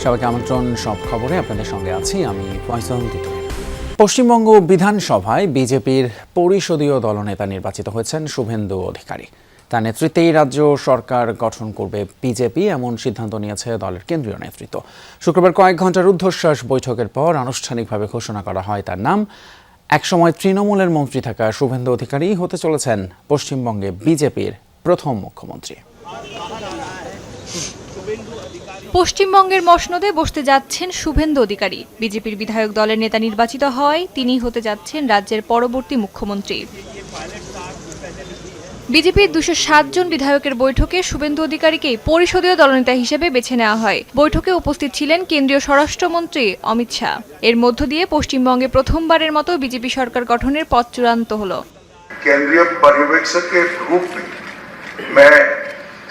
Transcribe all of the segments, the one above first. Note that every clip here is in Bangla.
সবাইকে আমন্ত্রণ। সব খবরে আপনাদের সঙ্গে আছি আমি ফয়সাল তিতু। পশ্চিমবঙ্গ বিধানসভায় বিজেপির পরিষদীয় দলনেতা নির্বাচিত হয়েছেন শুভেন্দু অধিকারী। তার নেতৃত্বেই রাজ্য সরকার গঠন করবে বিজেপি, এমন সিদ্ধান্ত নিয়েছে দলের কেন্দ্রীয় নেতৃত্ব। শুক্রবার কয়েক ঘণ্টার রুদ্ধশ্বাস বৈঠকের পর আনুষ্ঠানিকভাবে ঘোষণা করা হয় তার নাম। একসময় তৃণমূলের মন্ত্রী থাকা শুভেন্দু অধিকারী হতে চলেছেন পশ্চিমবঙ্গে বিজেপির প্রথম মুখ্যমন্ত্রী। পশ্চিমবঙ্গের মসনদে বসতে যাচ্ছেন শুভেন্দু অধিকারী। বিজেপির বিধায়ক দলের নেতা নির্বাচিত হয় তিনি হতে যাচ্ছেন রাজ্যের পরবর্তী মুখ্যমন্ত্রী। বিজেপির 207 জন বিধায়কের বৈঠকে শুভেন্দু অধিকারীকেই পরিষদীয় দলনেতা হিসেবে বেছে নেওয়া হয়। বৈঠকে উপস্থিত ছিলেন কেন্দ্রীয় স্বরাষ্ট্রমন্ত্রী অমিত শাহ। এর মধ্য দিয়ে পশ্চিমবঙ্গে প্রথমবারের মতো বিজেপি সরকার গঠনের পথ চূড়ান্ত হল। केंद्रीय पर्यवेक्षक के रूप में मैं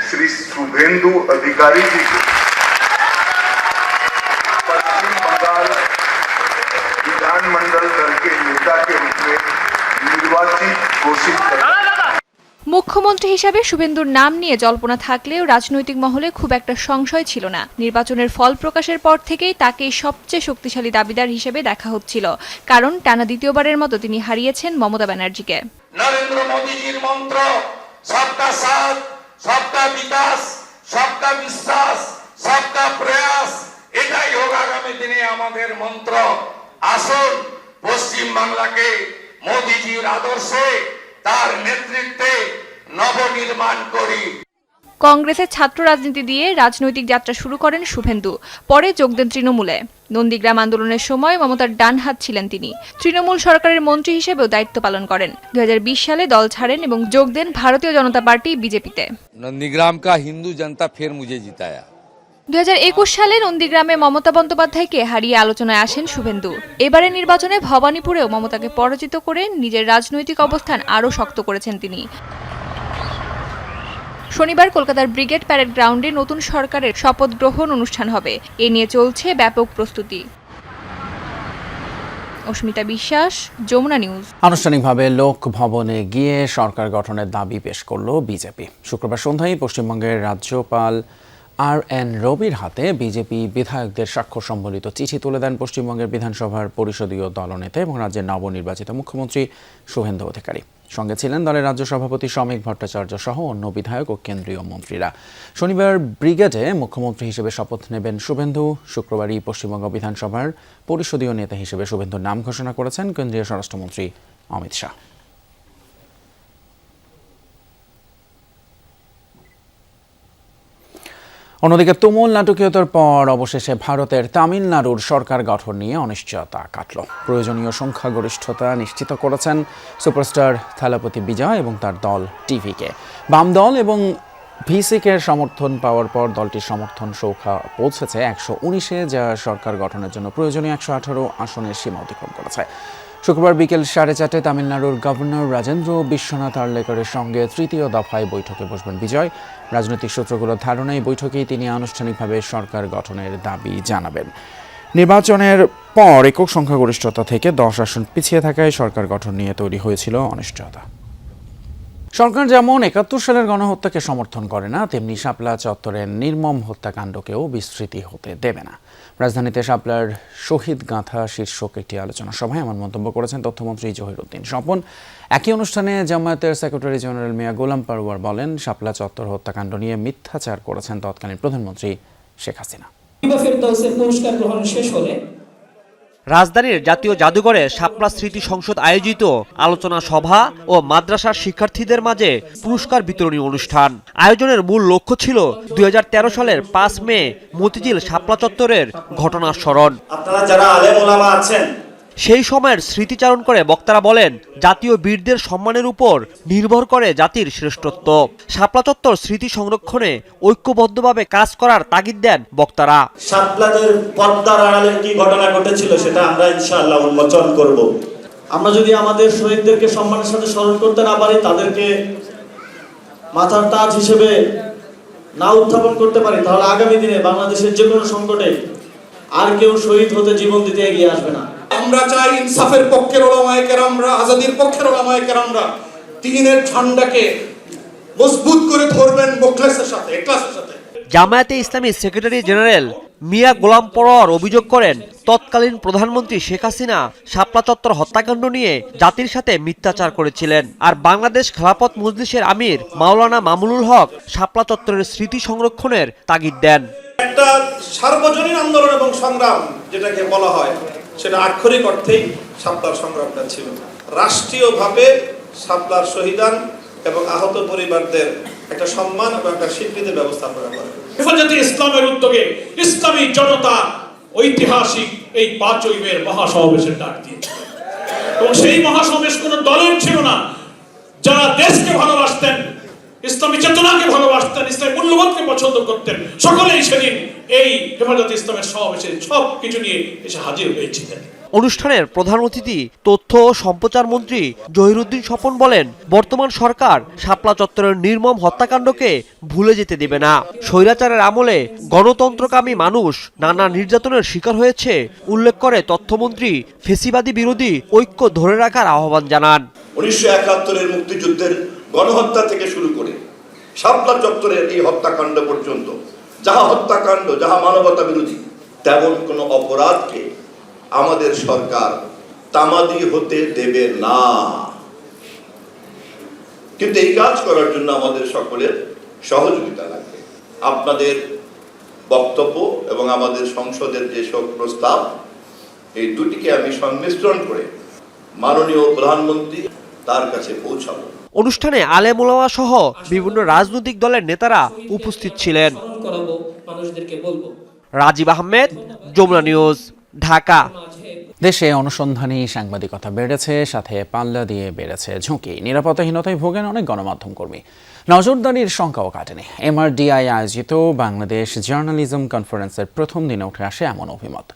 श्री शुभेंदु अधिकारी जी को पश्चिम बंगाल विधानमंडल दल के नेता के रूप में निर्वाचित घोषित करता हूं। মুখ্যমন্ত্রী হিসাবে শুভেন্দুর নাম নিয়ে জল্পনা থাকলেও রাজনৈতিক মহলে খুব একটা সংশয় ছিল না। নির্বাচনের ফল প্রকাশের পর থেকেই তাকেই সবচেয়ে শক্তিশালী দাবিদার হিসেবে দেখা হচ্ছিল, কারণ টানা দ্বিতীয়বারের মতো তিনি হারিয়েছেন মমতা ব্যানার্জিকে। নরেন্দ্র মোদীজির মন্ত্র সবকা সাথ, সবকা বিকাশ, সবকা বিশ্বাস, সবকা প্রয়াস, এটাই হোক আগামী দিনে আমাদের মন্ত্র। আসুন পশ্চিম বাংলাকে মোদীজির আদর্শে তার নেতৃত্বে নবনির্মাণ করি। কংগ্রেসের ছাত্র রাজনীতি দিয়ে রাজনৈতিক যাত্রা শুরু করেন শুভেন্দু। পরে যোগ দেন তৃণমূলে। নন্দীগ্রাম আন্দোলনের সময় মমতার ডান হাত ছিলেন তিনি। তৃণমূল সরকারের মন্ত্রী হিসেবেও দায়িত্ব পালন করেন। 2020 সালে দল ছাড়েন এবং যোগ দেন ভারতীয় জনতা পার্টি বিজেপিতে। नंदीग्राम का हिंदू जनता फिर मुझे जिताया। 2021 সালে নন্দীগ্রামে মমতা বন্দ্যোপাধ্যায়কে হারিয়ে আলোচনায় আসেন শুভেন্দু। এবারে নির্বাচনে ভবানীপুরেও মমতাকে পরাজিত করে নিজের রাজনৈতিক অবস্থান আরও শক্ত করেছেন তিনি। শনিবার কলকাতার ব্রিগেড প্যারেড গ্রাউন্ডে নতুন সরকারের শপথ গ্রহণ অনুষ্ঠান হবে। এ নিয়ে চলছে ব্যাপক প্রস্তুতি। অস্মিতা বিশ্বাস, যমুনা নিউজ। আনুষ্ঠানিকভাবে লোক ভবনে গিয়ে সরকার গঠনের দাবি পেশ করল বিজেপি। শুক্রবার সন্ধ্যায় পশ্চিমবঙ্গের রাজ্যপাল RN রবির হাতে বিজেপি বিধায়কদের স্বাক্ষর সম্বলিত চিঠি তুলে দেন পশ্চিমবঙ্গের বিধানসভার পরিষদীয় দলনেতা এবং রাজ্যের নবনির্বাচিত মুখ্যমন্ত্রী শুভেন্দু অধিকারী। সঙ্গে ছিলেন দলের রাজ্য সভাপতি শ্রমিক ভট্টাচার্য সহ অন্য বিধায়ক ও কেন্দ্রীয় মন্ত্রীরা। শনিবার ব্রিগেডে মুখ্যমন্ত্রী হিসেবে শপথ নেবেন শুভেন্দু। শুক্রবারই পশ্চিমবঙ্গ বিধানসভার পরিষদীয় নেতা হিসেবে শুভেন্দুর নাম ঘোষণা করেছেন কেন্দ্রীয় স্বরাষ্ট্রমন্ত্রী অমিত শাহ। অন্যদিকে তুমুল নাটকীয়তার পর অবশেষে ভারতের তামিলনাড়ুর সরকার গঠন নিয়ে অনিশ্চয়তা কাটল। প্রয়োজনীয় সংখ্যাগরিষ্ঠতা নিশ্চিত করেছেন সুপারস্টার থালাপতি বিজয় এবং তার দল টিভিকে। বাম দল এবং ভিসিকের সমর্থন পাওয়ার পর দলটির সমর্থন সংখ্যা পৌঁছেছে 119-এ, যা সরকার গঠনের জন্য প্রয়োজনীয় 118 আসনের সীমা অতিক্রম করেছে। শুক্রবার বিকেল 4:30 তামিলনাড়ুর গভর্নর রাজেন্দ্র বিশ্বনাথ আর্লেকারের সঙ্গে তৃতীয় দফায় বৈঠকে বসবেন বিজয়। রাজনৈতিক সূত্রগুলোর ধারণা এই বৈঠকেই তিনি আনুষ্ঠানিকভাবে সরকার গঠনের দাবি জানাবেন। নির্বাচনের পর একক সংখ্যাগরিষ্ঠতা থেকে 10 আসন পিছিয়ে থাকায় সরকার গঠন নিয়ে তৈরি হয়েছিল অনিশ্চয়তা। সরকার যেমন 71 সালের গণহত্যাকে সমর্থন করে না, তেমনি শাপলা চত্বরের নির্মম হত্যাকাণ্ডকেও বিস্মৃতি হতে দেবে না। রাজধানীতে শাপলার শহীদ গাঁথা শীর্ষক একটি আলোচনা সভায় এমন মন্তব্য করেছেন তথ্যমন্ত্রী জহিরুদ্দিন স্বপন। একই অনুষ্ঠানে জামায়াতের সেক্রেটারি জেনারেল মিয়া গোলাম পারওয়ার বলেন, শাপলা চত্বর হত্যাকাণ্ড নিয়ে মিথ্যাচার করেছেন তৎকালীন প্রধানমন্ত্রী শেখ হাসিনা। রাজধানীর জাতীয় জাদুঘরে শাপলা স্মৃতি সংসদ আয়োজিত আলোচনা সভা ও মাদ্রাসার শিক্ষার্থীদের মাঝে পুরস্কার বিতরণী অনুষ্ঠান। আয়োজনের মূল লক্ষ্য ছিল 2013 সালের 5 মে মতিঝিল শাপলা চত্বরের ঘটনার স্মরণ। আপনারা যারা আলেম ওলামা আছেন, সেই সময়ের স্মৃতিচারণ করে বক্তারা বলেন, জাতীয় বীরদের সম্মানের উপর নির্ভর করে জাতির শ্রেষ্ঠত্ব। শাপলা চত্বর স্মৃতি সংরক্ষণে ঐক্যবদ্ধভাবে কাজ করার তাগিদ দেন বক্তারা। শাপলাদের পর্দার আড়ালে কি ঘটনা ঘটেছিল সেটা আমরা ইনশাআল্লাহ উন্মোচন করব। আমরা যদি আমাদের শহীদদেরকে সম্মানের সাথে স্মরণ করতে না পারি, তাদেরকে মাথার তাজ হিসেবে না উত্থাপন করতে পারি, তাহলে আগামী দিনে বাংলাদেশের যে কোনো সংকটে আর কেউ শহীদ হতে জীবন দিতে এগিয়ে আসবে না। আমরা চাই ইনসাফের পক্ষের ওলামায়ে কেরামরা, আজাদির পক্ষের ওলামায়ে কেরামরা দ্বীনের ঝান্ডাকে মজবুত করে ধরবেন মুখলেসের সাথে, ইখলাসের সাথে। জামায়াতে ইসলামী সেক্রেটারি জেনারেল মিয়া গোলাম পরোয়ার অভিযোগ করেন, তৎকালীন প্রধানমন্ত্রী শেখ হাসিনা শাপলা চত্বর হত্যাকাণ্ড নিয়ে জাতির সাথে মিথ্যাচার করেছিলেন, আর বাংলাদেশ খেলাফত মজলিসের আমির মাওলানা মামুনুল হক শাপলা চত্বরের স্মৃতি সংরক্ষণের তাগিদ দেন। একটা সার্বজনীন আন্দোলন এবং সংগ্রাম যেটাকে বলা হয়, সেটা আক্ষরিক অর্থেই শাপলার সংগ্রামটা ছিল। রাষ্ট্রীয়ভাবে শাপলার শহীদান এবং আহত পরিবারদের একটা সম্মান এবং একটা স্বীকৃতির ব্যবস্থা করা হয়। হেফাজতে ইসলামের উদ্যোগে ইসলামী জনতা ঐতিহাসিক এই 5ই মের মহাসমাবেশের ডাক দিয়েছে, এবং সেই মহাসমাবেশ কোন দলের ছিল না। যারা দেশকে ভালোবাসতেন, ইসলামী চেতনাকে ভালোবাসতেন, ইসলামী মূল্যবোধকে পছন্দ করতেন, সকলেই সেদিন এই হেফাজতে ইসলামের সমাবেশে সব কিছু নিয়ে এসে হাজির হয়েছিলেন। অনুষ্ঠানের প্রধান অতিথি তথ্য ও সম্প্রচার মন্ত্রী জহিরুদ্দিন স্বপন বলেন, বর্তমান সরকার শাপলা চত্বরের নির্মম হত্যাকাণ্ডকে ভুলে যেতে দেবে না। স্বৈরাচারের আমলে গণতন্ত্রকামী মানুষ নানা নির্যাতনের শিকার হয়েছে উল্লেখ করে তথ্যমন্ত্রী ফেসিবাদী বিরোধী ঐক্য ধরে রাখার আহ্বান জানান। 1971-এর মুক্তিযুদ্ধের গণহত্যা থেকে শুরু করে শাপলা চত্বরের এই হত্যাকাণ্ড পর্যন্ত যাহা হত্যাকাণ্ড, যাহা মানবতা বিরোধী, তেমন কোনো অপরাধকে আমাদের সরকার তামাদি হতে দেবে না। কিন্তু এই কাজ করার জন্য আমাদের সকলের সহযোগিতা লাগবে। আপনাদের বক্তব্য এবং আমাদের সংসদের যেসব প্রস্তাব, এই দুটিকে আমি সংমিশ্রণ করে মাননীয় প্রধানমন্ত্রী তার কাছে পৌঁছাবো। অনুষ্ঠানে আলেম ওলামা সহ বিভিন্ন রাজনৈতিক দলের নেতারা উপস্থিত ছিলেন। রাজীব আহমেদ, যমুনা নিউজ, ঢাকা। দেশে অনুসন্ধানী সাংবাদিকতা বেড়েছে, সাথে পাল্লা দিয়ে বেড়েছে ঝুঁকি। নিরাপত্তাহীনতায় ভোগেন অনেক গণমাধ্যম কর্মী। নজরদারির সংখ্যাও কাটেনি। MRDI আয়োজিত বাংলাদেশ জার্নালিজম কনফারেন্সের প্রথম দিনে উঠে আসে এমন অভিমত।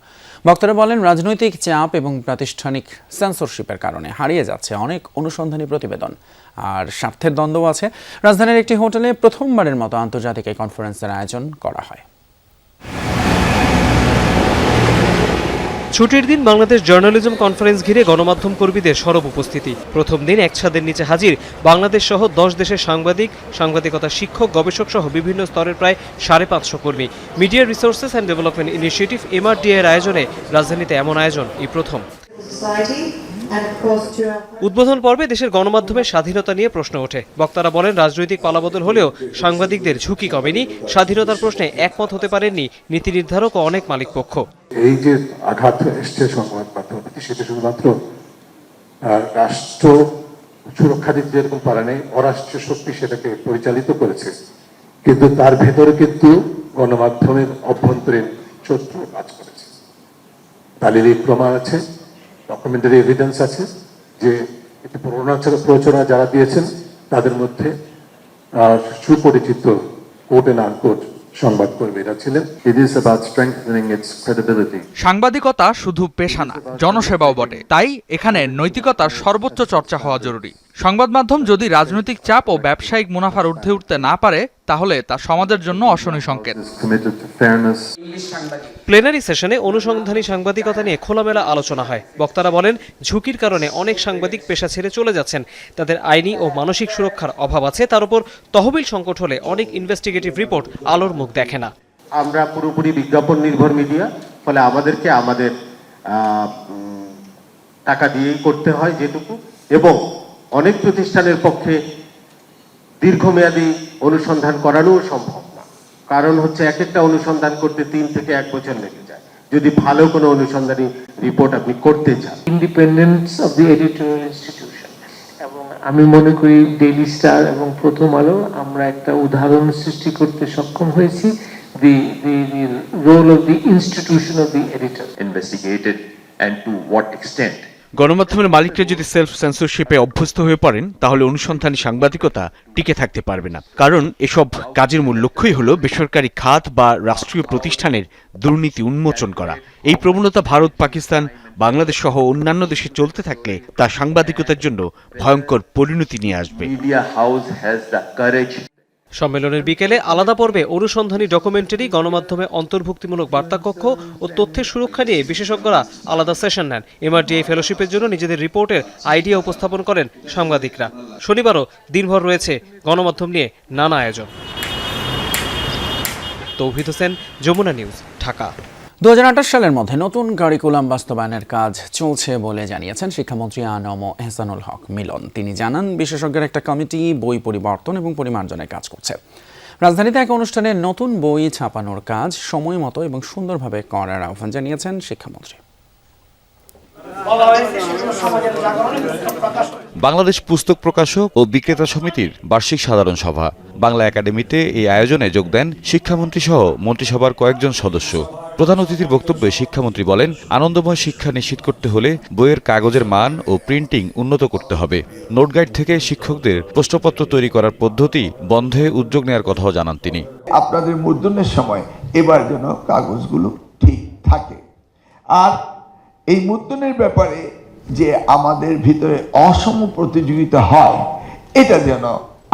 বক্তারা বলেন, রাজনৈতিক চাপ এবং প্রাতিষ্ঠানিক সেন্সরশিপের কারণে হারিয়ে যাচ্ছে অনেক অনুসন্ধানী প্রতিবেদন, আর স্বার্থের দ্বন্দ্ব আছে। রাজধানীর একটি হোটেলে প্রথমবারের মতো আন্তর্জাতিক এই কনফারেন্সের আয়োজন করা হয়। ছুটির দিন বাংলাদেশ জার্নালিজম কনফারেন্স ঘিরে গণমাধ্যম কর্মীদের সরব উপস্থিতি। প্রথম দিন এক ছাদের নিচে হাজির বাংলাদেশ সহ 10 দেশের সাংবাদিক, সাংবাদিকতা শিক্ষক, গবেষক সহ বিভিন্ন স্তরের প্রায় 550 কর্মী। Media resources and development initiative MRDI এর আয়োজনে রাজধানীতে এমন আয়োজন এই প্রথম। উদ্বোধন পর্বে দেশের গণমাধ্যমের স্বাধীনতা নিয়ে প্রশ্ন ওঠে। বক্তারা বলেন, রাজনৈতিক পালাবদল হলেও সাংবাদিকদের ঝুঁকি কমেনি। স্বাধীনতার প্রশ্নে একমত হতে পারেননি নীতি নির্ধারক ও অনেক মালিক পক্ষ। এই যে আঘাত এসছে সংবাদ মাধ্যমে, সেটা শুধুমাত্র রাষ্ট্র সুরক্ষা দিতে যেরকম পারে নাই, অরাষ্ট্রীয় শক্তি সেটাকে পরিচালিত করেছে, কিন্তু তার ভেতরে কিন্তু গণমাধ্যমের অভ্যন্তরীণ শত্রু কাজ করেছে। শারীরিক প্রমাণ আছে, ডকুমেন্টারি এভিডেন্স আছে যে একটি প্ররোচনা যারা দিয়েছেন তাদের মধ্যে সুপরিচিত কোট এন্ড আনকোট সংবাদকর্মীরা ছিলেন। It is about strengthening its credibility. সাংবাদিকতা শুধু পেশা না, জনসেবাও বটে। তাই এখানে নৈতিকতার সর্বোচ্চ চর্চা হওয়া জরুরি। সংবাদ মাধ্যম যদি রাজনৈতিক চাপ ও ব্যবসায়িক মুনাফার ঊর্ধ্বে উঠতে না পারে, তাহলে তা সমাজের জন্য অশনি সংকেত। প্লেনারি সেশনে অনুসন্ধানী সাংবাদিকতা নিয়ে খোলামেলা আলোচনা হয়। বক্তারা বলেন, ঝুঁকির কারণে অনেক সাংবাদিক পেশা ছেড়ে চলে যাচ্ছেন। তাদের আইনি ও মানসিক সুরক্ষার অভাব আছে। তার উপর তহবিল সংকট হলে অনেক ইনভেস্টিগেটিভ রিপোর্ট আলোর মুখ দেখে না। আমরা পুরোপুরি বিজ্ঞাপন নির্ভর মিডিয়া, ফলে আমাদেরকে আমাদের টাকা দিয়েই করতে হয় যেটুকু, এবং অনেক প্রতিষ্ঠানের পক্ষে দীর্ঘমেয়াদী অনুসন্ধান করানো সম্ভব না। কারণ হচ্ছে এক একটা অনুসন্ধান করতে 3 থেকে 1 বছর লেগে যায় যদি ভালো কোনো অনুসন্ধানী রিপোর্ট আপনি করতে চান। Independence of the editorial institution, এবং আমি মনে করি ডেইলি স্টার এবং প্রথম আলো আমরা একটা উদাহরণ সৃষ্টি করতে সক্ষম হয়েছি। the role of the institution of the editor, investigated and to what extent. গণমাধ্যমের মালিকরা যদি সেলফ সেন্সরশিপে অভ্যস্ত হয়ে পড়েন, তাহলে অনুসন্ধানী সাংবাদিকতা টিকে থাকতে পারবে না। কারণ এসব কাজের মূল লক্ষ্যই হলো বেসরকারি খাত বা রাষ্ট্রীয় প্রতিষ্ঠানের দুর্নীতি উন্মোচন করা। এই প্রবণতা ভারত, পাকিস্তান, বাংলাদেশ সহ অন্যান্য দেশে চলতে থাকলে তা সাংবাদিকতার জন্য ভয়ঙ্কর পরিণতি নিয়ে আসবে। সম্মেলনের বিকেলে আলাদা পর্বে অনুসন্ধানী ডকুমেন্টারি, গণমাধ্যমে অন্তর্ভুক্তিমূলক বার্তা কক্ষ ও তথ্যের সুরক্ষা নিয়ে বিশেষজ্ঞরা আলাদা সেশন নেন। MRDI ফেলোশিপের জন্য নিজেদের রিপোর্টের আইডিয়া উপস্থাপন করেন সাংবাদিকরা। শনিবারও দিনভর রয়েছে গণমাধ্যম নিয়ে নানা আয়োজন। তৌহিদ হোসেন, যমুনা নিউজ। ঢাকা। 2028 সালের মধ্যে নতুন কারিকুলাম বাস্তবায়নের কাজ চলছে বলে জানিয়েছেন শিক্ষামন্ত্রী আ.ন.ম এহসানুল হক মিলন। তিনি জানান, বিশেষজ্ঞের একটা কমিটি বই পরিবর্তন এবং পরিমার্জনের কাজ করছে। রাজধানীতে এক অনুষ্ঠানে নতুন বই ছাপানোর কাজ সময় মতো এবং সুন্দরভাবে করার আহ্বান জানিয়েছেন শিক্ষামন্ত্রী। বাংলাদেশ পুস্তক প্রকাশক ও বিক্রেতা সমিতির বার্ষিক সাধারণ সভা বাংলা একাডেমিতে এই আয়োজনে যোগ দেন শিক্ষামন্ত্রী সহ মন্ত্রিসভার কয়েকজন সদস্য। প্রধান অতিথির বক্তব্যে শিক্ষামন্ত্রী বলেন, আনন্দময় শিক্ষা নিশ্চিত করতে হলে বইয়ের কাগজের মান ও প্রিন্টিং উন্নত করতে হবে। নোট গাইড থেকে শিক্ষকদের প্রশ্নপত্র তৈরি করার পদ্ধতি বন্ধে উদ্যোগ নেওয়ার কথাও জানান তিনি। আপনাদের মুদ্রণের সময় এবার যেন কাগজগুলো ঠিক থাকে, আর এই মুদ্রণের ব্যাপারে যে আমাদের ভিতরে অসম প্রতিযোগিতা হয় এটা যেন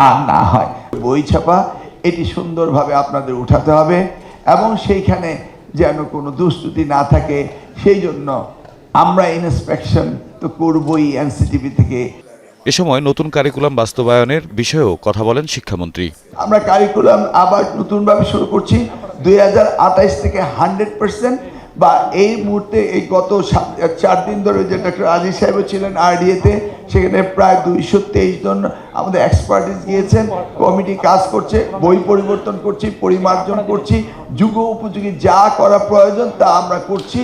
আর না হয়। বই ছাপা এটি সুন্দরভাবে আপনাদের উঠাতে হবে এবং সেইখানে যেন কোনো দুস্তুতি না থাকে, সেই জন্য আমরা ইন্সপেকশন তো করবই এনসিটিভি থেকে। এ সময় নতুন কারিকুলাম বাস্তবায়নের বিষয়েও কথা বলেন শিক্ষামন্ত্রী। আমরা কারিকুলাম আবার নতুনভাবে শুরু করছি 2028 থেকে 100%, বা এই মুহূর্তে এই গত 4 দিন ধরে যে ডক্টর আজিজ সাহেব ছিলেন আরডিএতে, সেখানে প্রায় 223 জন আমাদের এক্সপার্টিস গিয়েছেন। কমিটি কাজ করছে, বই পরিবর্তন করছি, পরিমার্জন করছি, যুগ উপযোগী যা করা প্রয়োজন তা আমরা করছি।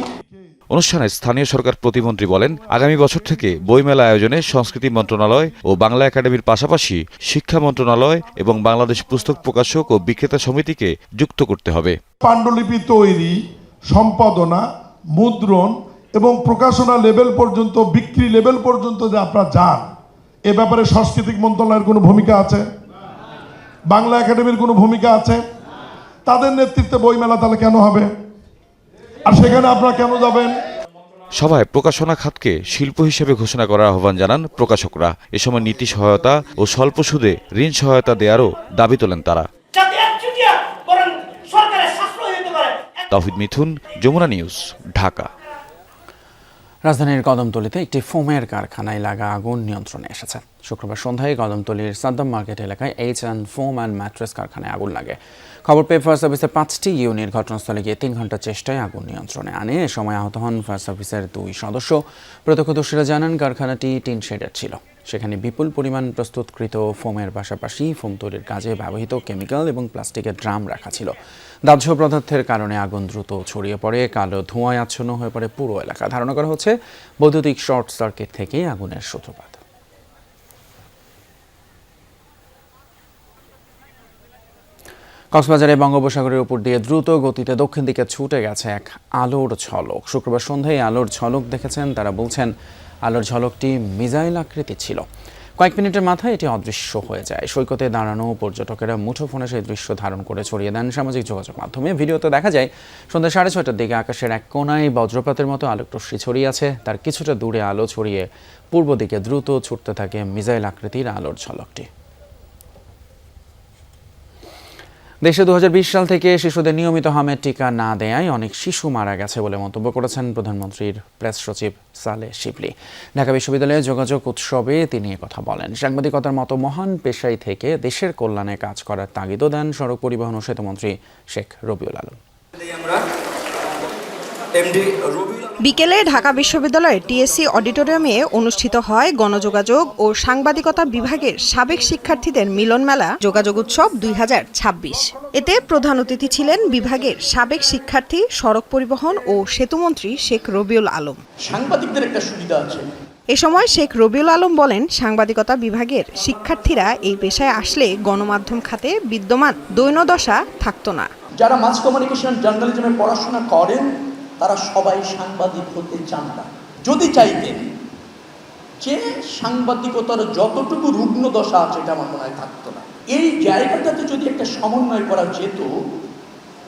অনুষ্ঠানে স্থানীয় সরকার প্রতিমন্ত্রী বলেন, আগামী বছর থেকে বইমেলা আয়োজনে সংস্কৃতি মন্ত্রণালয় ও বাংলা একাডেমির পাশাপাশি শিক্ষা মন্ত্রণালয় এবং বাংলাদেশ পুস্তক প্রকাশক ও বিক্রেতা সমিতিকে যুক্ত করতে হবে। পাণ্ডুলিপি তৈরি, সম্পাদনা, মুদ্রণ এবং প্রকাশনা লেভেল পর্যন্ত, বিক্রি লেভেল পর্যন্ত যে আপনারা যান, এ ব্যাপারে সাংস্কৃতিক মন্ত্রণালয়ের কোনো ভূমিকা আছে? বাংলা একাডেমির কোনো ভূমিকা আছে? তাদের নেতৃত্বে বইমেলা তাহলে কেন হবে? আর সেখানে আপনারা কেন যাবেন? সভায় প্রকাশনা খাতকে শিল্প হিসেবে ঘোষণা করার আহ্বান জানান প্রকাশকরা। এ সময় নীতি সহায়তা ও স্বল্প সুদে ঋণ সহায়তা দেওয়ারও দাবি তোলেন তারা। তাওহিদ মিথুন, যমুনা নিউজ, ঢাকা। রাজধানীর কদমতলীতে একটি ফোমের কারখানায় লাগা আগুন নিয়ন্ত্রণে এসেছে। শুক্রবার সন্ধ্যায় কদমতলীর সাদ্দাম মার্কেট এলাকায় ফোম অ্যান্ড ম্যাট্রেস কারখানায় আগুন লাগে। খবর পেয়ে ফায়ার সার্ভিসের 5টি ইউনিট ঘটনাস্থলে গিয়ে 3 ঘন্টা চেষ্টায় আগুন নিয়ন্ত্রণে আনে। এ সময় আহত হন ফায়ার সার্ভিসের 2 সদস্য। প্রত্যক্ষদর্শীরা জানান, কারখানাটি টিন শেডের ছিল। সেখানে বিপুল পরিমাণ প্রস্তুতকৃত ফোমের পাশাপাশি ফোম তৈরির কাজে ব্যবহৃত কেমিক্যাল এবং প্লাস্টিকের ড্রাম রাখা ছিল। দাহ্য পদার্থের কারণে আগুন দ্রুত ছড়িয়ে পড়ে, কালো ধোঁয়ায় আচ্ছন্ন হয়ে পড়ে পুরো এলাকা। ধারণা করা হচ্ছে বৈদ্যুতিক শর্ট সার্কিট থেকে আগুনের সূত্রপাত। কক্সবাজারে বঙ্গোপসাগরের উপর দিয়ে দ্রুত গতিতে দক্ষিণ দিকে ছুটে গেছে এক আলোর ঝলক। শুক্রবার সন্ধ্যায় আলোর ঝলক দেখেছেন তারা বলছেন, আলোর ঝলকটি মিসাইল আকৃতি ছিল। কয়েক মিনিটের মাথায় এটি অদৃশ্য হয়ে যায়। সৈকতে দাঁড়ানো পর্যটকেরা মুঠোফোনে সেই দৃশ্য ধারণ করে ছড়িয়ে দেন সামাজিক যোগাযোগ মাধ্যমে। ভিডিওতে দেখা যায় সন্ধ্যা 6:30টার দিকে আকাশের এক কোণায় বজ্রপাতের মতো আলোক রশ্মি ছড়িয়ে আছে। তার কিছুটা দূরে আলো ছড়িয়ে পূর্ব দিকে দ্রুত ছুটতে থাকে মিসাইল আকৃতির আলোর ঝলকটি। দেশে 2020 সাল থেকে শিশুদের নিয়মিত হামের টিকা না দেয়ায় অনেক শিশু মারা গেছে বলে মন্তব্য করেছেন প্রধানমন্ত্রীর প্রেস সচিব সালেহ শিবলি। ঢাকা বিশ্ববিদ্যালয়ে যোগাযোগ উৎসবে তিনি কথা বলেন। সাংবাদিকতার মতো মহান পেশায় থেকে দেশের কল্যাণে কাজ করার তাগিদও দেন সড়ক পরিবহন ও সেতুমন্ত্রী শেখ রবিউল আলম। বিকেলে ঢাকা বিশ্ববিদ্যালয়ের টিএসসি অডিটোরিয়ামে অনুষ্ঠিত হয় গণযোগাযোগ ও সাংবাদিকতা বিভাগের সাবেক শিক্ষার্থীদের মিলন মেলা যোগাযোগ উৎসব 2026। এতে প্রধান অতিথি ছিলেন বিভাগের সাবেক শিক্ষার্থী, সড়ক পরিবহন ও সেতুমন্ত্রী শেখ রবিউল আলম। সাংবাদিকদের একটা সুবিধা আছে। এ সময় শেখ রবিউল আলম বলেন, সাংবাদিকতা বিভাগের শিক্ষার্থীরা এই পেশায় আসলে গণমাধ্যম খাতে বিদ্যমান দৈন্যদশা থাকতো না। যারা মাস কমিউনিকেশন জার্নালিজমে পড়াশোনা করেন তারা সবাই সাংবাদিক হতে চান না। যদি চাইতেন যে সাংবাদিকতার যতটুকু রুগ্ন দশা আছে এটা আমার মনে হয় থাকতো না। এই জায়গাটাতে যদি একটা সমন্বয় করা যেত,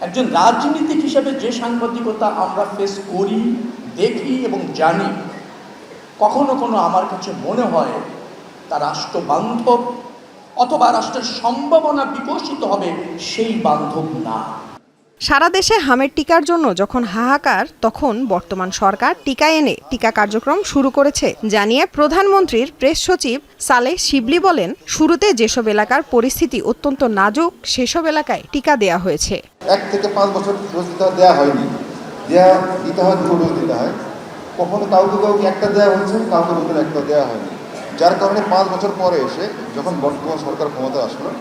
একজন রাজনীতিক হিসেবে যে সাংবাদিকতা আমরা ফেস করি, দেখি এবং জানি, কখনো কোনো আমার কাছে মনে হয় তা রাষ্ট্র বান্ধব অথবা রাষ্ট্রের সম্ভাবনা বিকশিত হবে সেই বান্ধব না। সারা দেশে হামের টিকার জন্য যখন হাহাকার, তখন বর্তমান সরকার টিকা এনে টিকা কার্যক্রম শুরু করেছে জানিয়ে প্রধানমন্ত্রীর প্রেস সচিব সালেহ শিবলি বলেন, শুরুতে যেসব এলাকার পরিস্থিতি অত্যন্ত নাজুক সেসব এলাকায় টিকা দেয়া হয়েছে। 1 থেকে 5 বছর ডোজ দেওয়া হয়নি, দিতে হয় 2 ডোজ দিতে হয়। কখনো কাউকে একটা দেওয়া হয়েছে, কাউকে নতুন একটা দেওয়া হয়নি, যার কারণে 5 বছর পরে এসে যখন বর্তমান সরকার ক্ষমতা আসলো,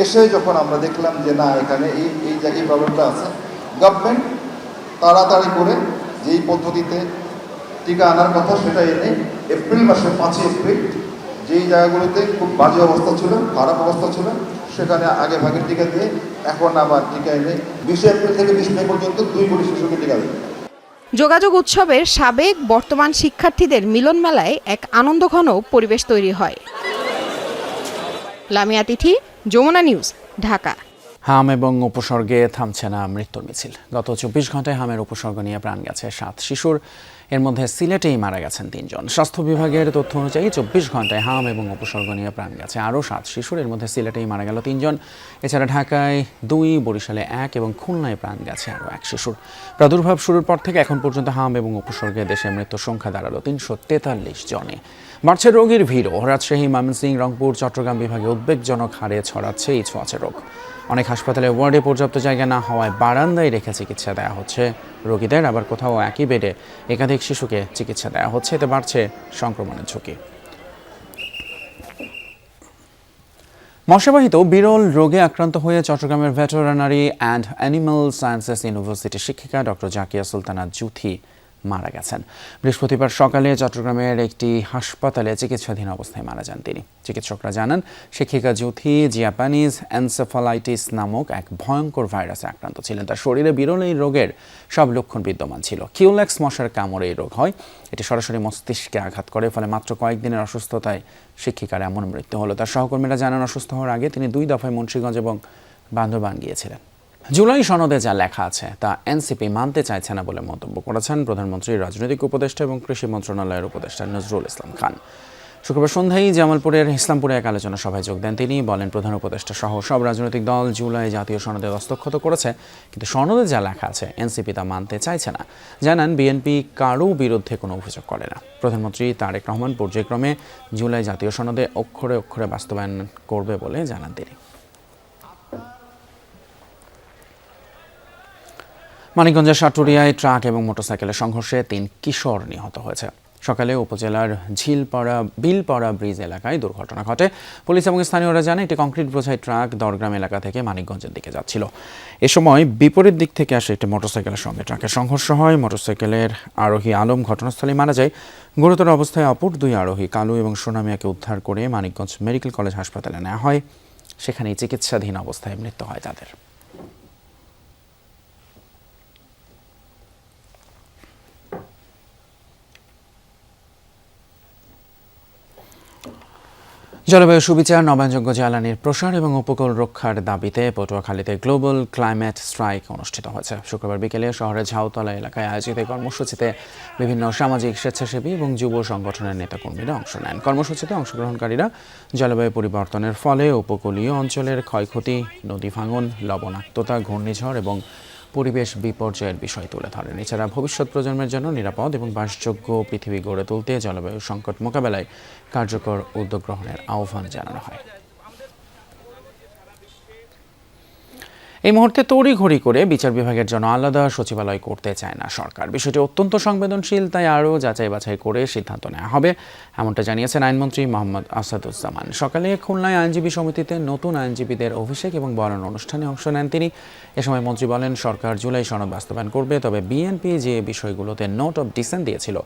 এসে যখন আমরা দেখলাম যে না এখানে এই জায়গায় প্রবলেমটা আছে, গভর্নমেন্ট তাড়াতাড়ি করে যেই পদ্ধতিতে টিকা আনার কথা সেটা এনে এপ্রিল মাসে 5 এপ্রিল যেই জায়গাগুলোতে খুব বাজে অবস্থা ছিল, খারাপ অবস্থা ছিল, সেখানে আগে ভাগে টিকা দিয়ে এখন আবার টিকা এনে 20 এপ্রিল থেকে 20 মে পর্যন্ত 2 কোটি শিশুকে টিকা দেবে। যোগাযোগ উৎসবের সাবেক বর্তমান শিক্ষার্থীদের মিলন মেলায় এক আনন্দঘন পরিবেশ তৈরি হয়। লামিয়া তিথি, যমুনা নিউজ, ঢাকা। হাম এবং উপসর্গে থামছে না মৃত্যুর মিছিল। গত 24 ঘন্টায় হামের উপসর্গ নিয়ে প্রাণ গেছে 7 শিশুর, এর মধ্যে সিলেটেই মারা গেছেন 3 জন। স্বাস্থ্য বিভাগের তথ্য অনুযায়ী 24 ঘন্টায় হাম এবং উপসর্গ নিয়ে প্রাণ গেছে আরও 7 শিশুর, এর মধ্যে সিলেটেই মারা গেল 3 জন। এছাড়া ঢাকায় 2, বরিশালে 1 এবং খুলনায় প্রাণ গেছে আরও 1 শিশুর। প্রাদুর্ভাব শুরুর পর থেকে এখন পর্যন্ত হাম এবং উপসর্গে দেশে মৃত্যুর সংখ্যা দাঁড়ালো 343 জনে। বাড়ছে রোগীর ভিড়ও। রাজশাহী, ময়মনসিংহ, রংপুর, চট্টগ্রাম বিভাগে উদ্বেগজনক হারে ছড়াচ্ছে এই ছোঁয়াচে রোগ। অনেক হাসপাতালে ওয়ার্ডে পর্যাপ্ত জায়গা না হওয়ায় বারান্দায় রেখে চিকিৎসা দেওয়া হচ্ছে রোগীদের, আবার কোথাও একই বেডে একাধিক শিশুকে চিকিৎসা দেওয়া হচ্ছে, এতে বাড়ছে সংক্রমণের ঝুঁকি। মশাবাহিত বিরল রোগে আক্রান্ত হয়ে চট্টগ্রামের ভেটেরিনারি অ্যান্ড অ্যানিম্যাল সায়েন্সেস ইউনিভার্সিটির শিক্ষিকা ডক্টর জাকিয়া সুলতানা জুথি মারা গেছেন। বৃহস্পতিবার সকালে চট্টগ্রামের একটি হাসপাতালে চিকিৎসাধীন অবস্থায় মারা যান তিনি। চিকিৎসকরা জানান, শিক্ষিকা জুথি জাপানিজ এনসেফালাইটিস নামক এক ভয়ঙ্কর ভাইরাসে আক্রান্ত ছিলেন। তার শরীরে বিরল এই রোগের সব লক্ষণ বিদ্যমান ছিল। কিউলেক্স মশার কামড়ে এই রোগ হয়। এটি সরাসরি মস্তিষ্কে আঘাত করে, ফলে মাত্র কয়েকদিনের অসুস্থতায় শিক্ষিকার এমন মৃত্যু হলো। তার সহকর্মীরা জানান, অসুস্থ হওয়ার আগে তিনি 2 দফায় মুন্সিগঞ্জ এবং বান্দরবান গিয়েছিলেন। জুলাই সনদে যা লেখা আছে তা এনসিপি মানতে চাইছে না বলে মন্তব্য করেছেন প্রধানমন্ত্রীর রাজনৈতিক উপদেষ্টা এবং কৃষি মন্ত্রণালয়ের উপদেষ্টা নজরুল ইসলাম খান। শুক্রবার সন্ধ্যায় জামালপুরের ইসলামপুরে এক আলোচনা সভায় যোগ দেন তিনি। বলেন, প্রধান উপদেষ্টা সহ সব রাজনৈতিক দল জুলাই জাতীয় সনদে দস্তখত করেছে, কিন্তু সনদে যা লেখা আছে এনসিপি তা মানতে চাইছে না। জানান, বিএনপি কারও বিরুদ্ধে কোনো অভিযোগ করে না। প্রধানমন্ত্রী তারেক রহমান পর্যায়ক্রমে জুলাই জাতীয় সনদে অক্ষরে অক্ষরে বাস্তবায়ন করবে বলে জানান তিনি। মানিকগঞ্জের সাটুরিয়ায় ট্রাক এবং মোটরসাইকেলের সংঘর্ষে 3 কিশোর নিহত হয়েছে। সকালে উপজেলার বিলপাড়া ব্রিজ এলাকায় দুর্ঘটনা ঘটে। পুলিশ এবং স্থানীয়রা জানায়, একটি কংক্রিট বোঝাই ট্রাক দরগ্রাম এলাকা থেকে মানিকগঞ্জের দিকে যাচ্ছিল। এ সময় বিপরীত দিক থেকে আসে একটি মোটরসাইকেলের সঙ্গে ট্রাকের সংঘর্ষ হয়। মোটরসাইকেলের আরোহী আলম ঘটনাস্থলে মারা যায়। গুরুতর অবস্থায় অপর 2 আরোহী কালু এবং সোনামিয়াকে উদ্ধার করে মানিকগঞ্জ মেডিকেল কলেজ হাসপাতালে নেওয়া হয়। সেখানেই চিকিৎসাধীন অবস্থায় মৃত্যু হয় তাদের। জলবায়ু সুবিচার, নবায়নযোগ্য জ্বালানির প্রসার এবং উপকূল রক্ষার দাবিতে পটুয়াখালীতে গ্লোবাল ক্লাইমেট স্ট্রাইক অনুষ্ঠিত হয়েছে। শুক্রবার বিকেলে শহরের ঝাউতলা এলাকায় আয়োজিত কর্মসূচিতে বিভিন্ন সামাজিক, স্বেচ্ছাসেবী এবং যুব সংগঠনের নেতাকর্মীরা অংশ নেন। কর্মসূচিতে অংশগ্রহণকারীরা জলবায়ু পরিবর্তনের ফলে উপকূলীয় অঞ্চলের ক্ষয়ক্ষতি, নদী ভাঙন, লবণাক্ততা, ঘূর্ণিঝড় এবং পরিবেশ বিপর্যয়ের বিষয় তুলে ধরেন। এছাড়া ভবিষ্যৎ প্রজন্মের জন্য নিরাপদ এবং বাসযোগ্য পৃথিবী গড়ে তুলতে জলবায়ু সংকট মোকাবেলায় কার্যকর উদ্যোগ গ্রহণের আহ্বান জানানো হয়। এই মুহূর্তে তড়িঘড়ি করে বিচার বিভাগের জন্য আলাদা সচিবালয় করতে চায় না সরকার। বিষয়টি অত্যন্ত সংবেদনশীল, তাই আরও যাচাই বাছাই করে সিদ্ধান্ত নেওয়া হবে, এমনটা জানিয়েছেন আইনমন্ত্রী মোহাম্মদ আসাদুজ্জামান। সকালে খুলনায় আইনজীবী সমিতিতে নতুন আইনজীবীদের অভিষেক এবং বরণ অনুষ্ঠানে অংশ নেন তিনি। এ সময় মন্ত্রী বলেন, সরকার জুলাই সনদ বাস্তবায়ন করবে, তবে বিএনপি যে বিষয়গুলোতে নোট অব ডিসেন্ট দিয়েছিল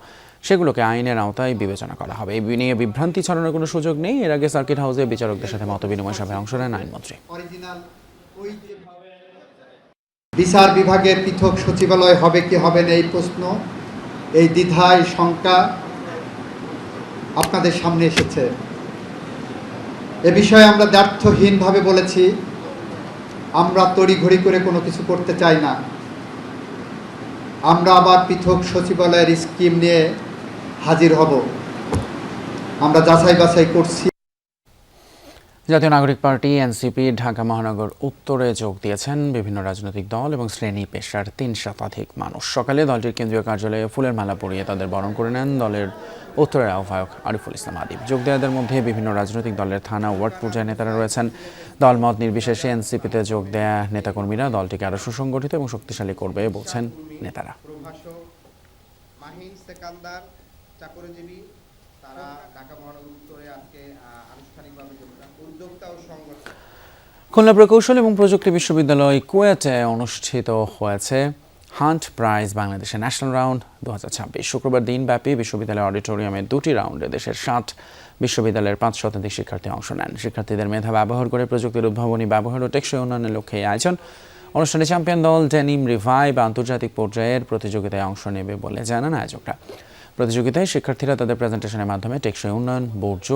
সেগুলোকে আইনের আওতায় বিবেচনা করা হবে। এই নিয়ে বিভ্রান্তি ছড়ানোর কোনো সুযোগ নেই। এর আগে সার্কিট হাউসে বিচারকদের সাথে মতবিনিময় সভায় অংশ নেন আইনমন্ত্রী। বিচার বিভাগের পৃথক সচিবালয় হবে কি হবে না, এই প্রশ্ন, এই দ্বিধায় শঙ্কা আপনাদের সামনে এসেছে। এ বিষয়ে আমরা দ্ব্যর্থহীনভাবে বলেছি, আমরা তড়িঘড়ি করে কোনো কিছু করতে চাই না। আমরা আবার পৃথক সচিবালয়ের স্কিম নিয়ে হাজির হব। আমরা যাচাই বাছাই করছি। জাতীয় নাগরিক পার্টি এনসিপি ঢাকা মহানগর উত্তরে যোগ দিয়েছেন বিভিন্ন রাজনৈতিক দল এবং শ্রেণী পেশার ৩ শতাধিক মানুষ। সকালে দলটির কেন্দ্রীয় কার্যালয়ে ফুলের মালা পরিয়ে তাদের বরণ করে নেন দলের উত্তরের আহ্বায়ক আরিফুল ইসলাম আদিব। যোগ দেওয়াদের মধ্যে বিভিন্ন রাজনৈতিক দলের থানা ওয়ার্ড পর্যায়ে নেতারা রয়েছেন। দলমত নির্বিশেষে এনসিপিতে যোগ দেয়া নেতাকর্মীরা দলটিকে আরও সুসংগঠিত এবং শক্তিশালী করবে বলছেন নেতারা। খুলনা প্রকৌশল এবং প্রযুক্তি বিশ্ববিদ্যালয় কুয়েটে অনুষ্ঠিত হয়েছে হান্ট প্রাইজ বাংলাদেশের ন্যাশনাল রাউন্ড 2026। শুক্রবার দিনব্যাপী বিশ্ববিদ্যালয় অডিটোরিয়ামে 2টি রাউন্ডে দেশের 60 বিশ্ববিদ্যালয়ের 5 শতাধিক শিক্ষার্থী অংশ নেন। শিক্ষার্থীদের মেধা ব্যবহার করে প্রযুক্তির উদ্ভাবনী ব্যবহার ও টেকসই উন্নয়নের লক্ষ্যে এই আয়োজন। অনুষ্ঠানে চ্যাম্পিয়ন দল ডেনিম রিভাইভ আন্তর্জাতিক পর্যায়ের প্রতিযোগিতায় অংশ নেবে বলে জানান আয়োজকরা। প্রতিযোগিতায় শিক্ষার্থীরা তাদের প্রেজেন্টেশনের মাধ্যমে টেকসই উন্নয়ন, বর্জ্য,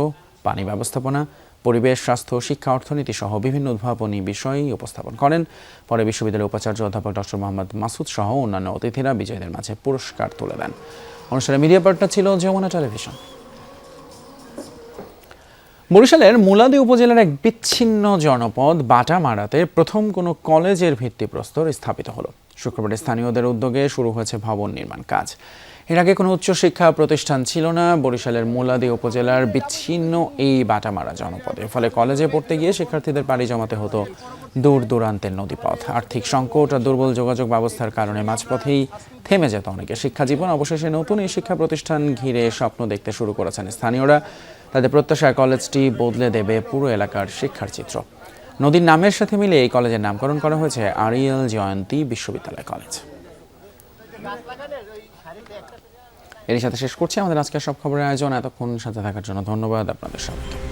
পানি ব্যবস্থাপনা, পরিবেশ, স্বাস্থ্য, শিক্ষা, অর্থনীতি সহ বিভিন্ন উদ্ভাবনী বিষয় উপস্থাপন করেন। পরে বিশ্ববিদ্যালয়ের উপাচার্য অধ্যাপক ডক্টর মোহাম্মদ মাসুদ সহ অন্যান্য অতিথিরা বিজয়ীদের মাঝে পুরস্কার তুলে দেন। অনুষ্ঠানে মিডিয়া পার্টনার ছিল যমুনা টেলিভিশন। বরিশালের মুলাদী উপজেলার এক বিচ্ছিন্ন জনপদ বাটামারাতে প্রথম কোনো কলেজের ভিত্তিপ্রস্তর স্থাপিত হলো। শুক্রবার স্থানীয়দের উদ্যোগে শুরু হয়েছে ভবন নির্মাণ কাজ। এর আগে কোনো উচ্চশিক্ষা প্রতিষ্ঠান ছিল না বরিশালের মুলাদী উপজেলার বিচ্ছিন্ন এই বাটামারা জনপদে। ফলে কলেজে পড়তে গিয়ে শিক্ষার্থীদের পাড়ি জমাতে হতো দূর দূরান্তের নদীপথ। আর্থিক সংকট আর দুর্বল যোগাযোগ ব্যবস্থার কারণে মাঝপথেই থেমে যেত অনেকের শিক্ষাজীবন। অবশেষে নতুন এই শিক্ষা প্রতিষ্ঠান ঘিরে স্বপ্ন দেখতে শুরু করেছেন স্থানীয়রা। তাদের প্রত্যাশায় কলেজটি বদলে দেবে পুরো এলাকার শিক্ষার চিত্র। নদীর নামের সাথে মিলে এই কলেজের নামকরণ করা হয়েছে আরিয়াল জয়ন্তী বিশ্ববিদ্যালয় কলেজ। এর সাথে শেষ করছি আমাদের আজকের সব খবরের আয়োজন। এতক্ষণ সাথে থাকার জন্য ধন্যবাদ আপনাদের সবাইকে।